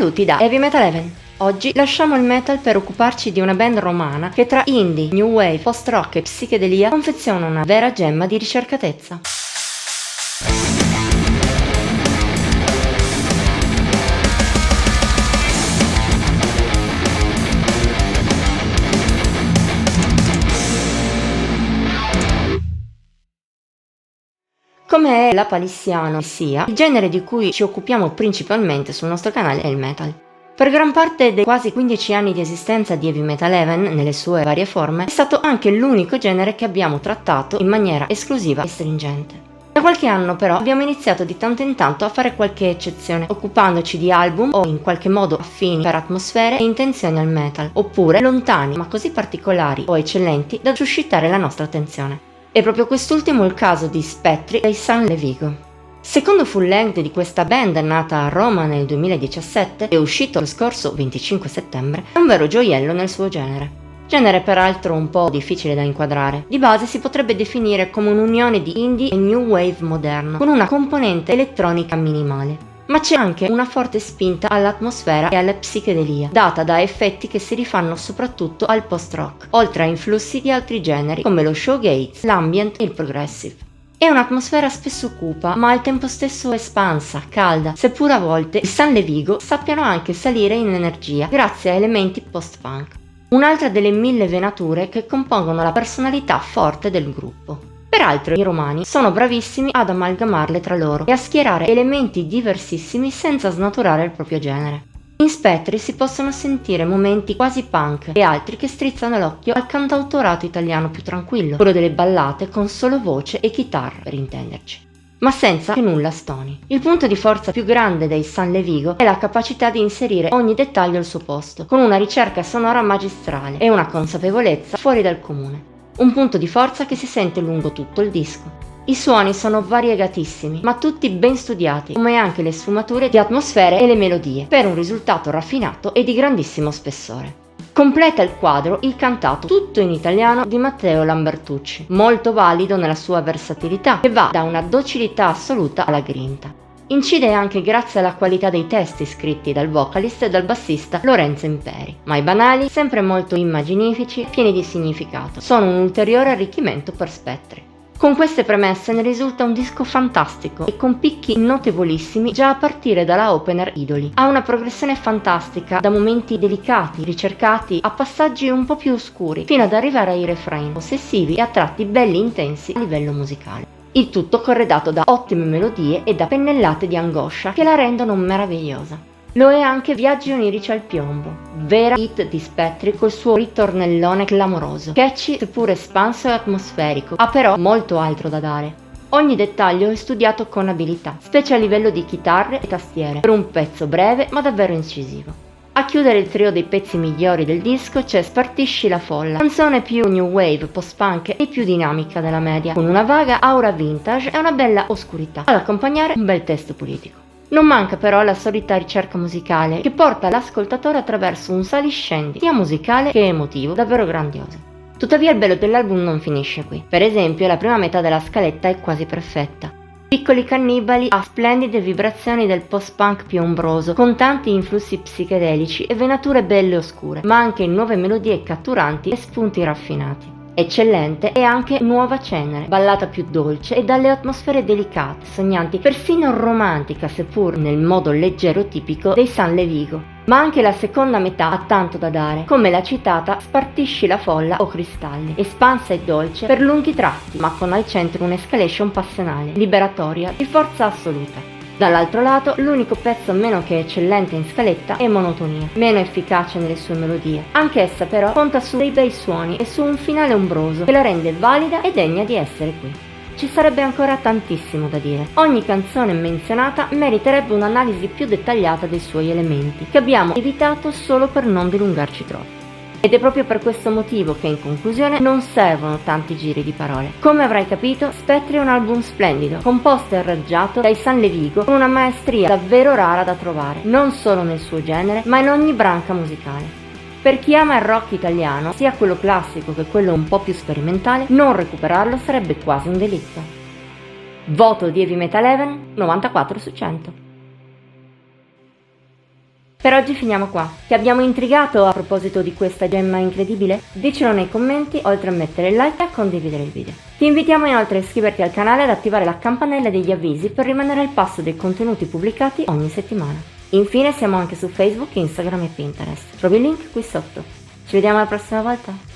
Saluti da Heavy Metal Heaven. Oggi lasciamo il metal per occuparci di una band romana che tra indie, new wave, post-rock e psichedelia confeziona una vera gemma di ricercatezza. Come la palissiano sia, il genere di cui ci occupiamo principalmente sul nostro canale è il metal. Per gran parte dei quasi 15 anni di esistenza di Heavy Metal Heaven, nelle sue varie forme, è stato anche l'unico genere che abbiamo trattato in maniera esclusiva e stringente. Da qualche anno però abbiamo iniziato di tanto in tanto a fare qualche eccezione, occupandoci di album o in qualche modo affini per atmosfere e intenzioni al metal, oppure lontani ma così particolari o eccellenti da suscitare la nostra attenzione. È proprio quest'ultimo il caso di Spettri dei San Levigo. Secondo full length di questa band nata a Roma nel 2017 e uscito lo scorso 25 settembre, è un vero gioiello nel suo genere. Genere peraltro un po' difficile da inquadrare. Di base si potrebbe definire come un'unione di indie e new wave moderno, con una componente elettronica minimale. Ma c'è anche una forte spinta all'atmosfera e alla psichedelia, data da effetti che si rifanno soprattutto al post-rock, oltre a influssi di altri generi come lo shoegaze, l'ambient e il progressive. È un'atmosfera spesso cupa, ma al tempo stesso espansa, calda, seppur a volte i San Levigo sappiano anche salire in energia grazie a elementi post-punk. Un'altra delle 1000 venature che compongono la personalità forte del gruppo. Peraltro i romani sono bravissimi ad amalgamarle tra loro e a schierare elementi diversissimi senza snaturare il proprio genere. In Spettri si possono sentire momenti quasi punk e altri che strizzano l'occhio al cantautorato italiano più tranquillo, quello delle ballate con solo voce e chitarra per intenderci, ma senza che nulla stoni. Il punto di forza più grande dei San Levigo è la capacità di inserire ogni dettaglio al suo posto, con una ricerca sonora magistrale e una consapevolezza fuori dal comune. Un punto di forza che si sente lungo tutto il disco. I suoni sono variegatissimi, ma tutti ben studiati, come anche le sfumature di atmosfere e le melodie, per un risultato raffinato e di grandissimo spessore. Completa il quadro il cantato tutto in italiano di Matteo Lambertucci, molto valido nella sua versatilità, che va da una docilità assoluta alla grinta. Incide anche grazie alla qualità dei testi scritti dal vocalist e dal bassista Lorenzo Imperi, mai banali, sempre molto immaginifici, pieni di significato. Sono un ulteriore arricchimento per Spettri. Con queste premesse ne risulta un disco fantastico e con picchi notevolissimi già a partire dalla opener Idoli. Ha una progressione fantastica, da momenti delicati, ricercati, a passaggi un po' più oscuri, fino ad arrivare ai refrain ossessivi e a tratti belli intensi a livello musicale. Il tutto corredato da ottime melodie e da pennellate di angoscia che la rendono meravigliosa. Lo è anche Viaggi onirici al piombo, vera hit di Spettri col suo ritornellone clamoroso, catchy seppur espanso e atmosferico, ha però molto altro da dare. Ogni dettaglio è studiato con abilità, specie a livello di chitarre e tastiere, per un pezzo breve ma davvero incisivo. A chiudere il trio dei pezzi migliori del disco c'è Spartisci la folla, canzone più new wave, post-punk e più dinamica della media, con una vaga aura vintage e una bella oscurità, ad accompagnare un bel testo politico. Non manca però la solita ricerca musicale che porta l'ascoltatore attraverso un saliscendi sia musicale che emotivo davvero grandioso. Tuttavia il bello dell'album non finisce qui. Per esempio la prima metà della scaletta è quasi perfetta. Piccoli Cannibali ha splendide vibrazioni del post-punk più ombroso, con tanti influssi psichedelici e venature belle oscure, ma anche nuove melodie catturanti e spunti raffinati. Eccellente è anche Nuova Cenere, ballata più dolce e dalle atmosfere delicate, sognanti, persino romantica, seppur nel modo leggero tipico dei San Levigo. Ma anche la seconda metà ha tanto da dare, come la citata Spartisci la folla o Cristalli, espansa e dolce per lunghi tratti, ma con al centro un'escalation passionale, liberatoria, di forza assoluta. Dall'altro lato, l'unico pezzo meno che eccellente in scaletta è Monotonia, meno efficace nelle sue melodie. Anch'essa però conta su dei bei suoni e su un finale ombroso che la rende valida e degna di essere qui. Ci sarebbe ancora tantissimo da dire. Ogni canzone menzionata meriterebbe un'analisi più dettagliata dei suoi elementi, che abbiamo evitato solo per non dilungarci troppo. Ed è proprio per questo motivo che in conclusione non servono tanti giri di parole. Come avrai capito, Spettri è un album splendido, composto e arrangiato dai San Levigo con una maestria davvero rara da trovare, non solo nel suo genere, ma in ogni branca musicale. Per chi ama il rock italiano, sia quello classico che quello un po' più sperimentale, non recuperarlo sarebbe quasi un delitto. Voto di Heavy Metal Heaven 94 su 100. Per oggi finiamo qua. Ti abbiamo intrigato a proposito di questa gemma incredibile? Dicelo nei commenti, oltre a mettere il like e a condividere il video. Ti invitiamo inoltre a iscriverti al canale e ad attivare la campanella degli avvisi per rimanere al passo dei contenuti pubblicati ogni settimana. Infine siamo anche su Facebook, Instagram e Pinterest. Trovi il link qui sotto. Ci vediamo la prossima volta.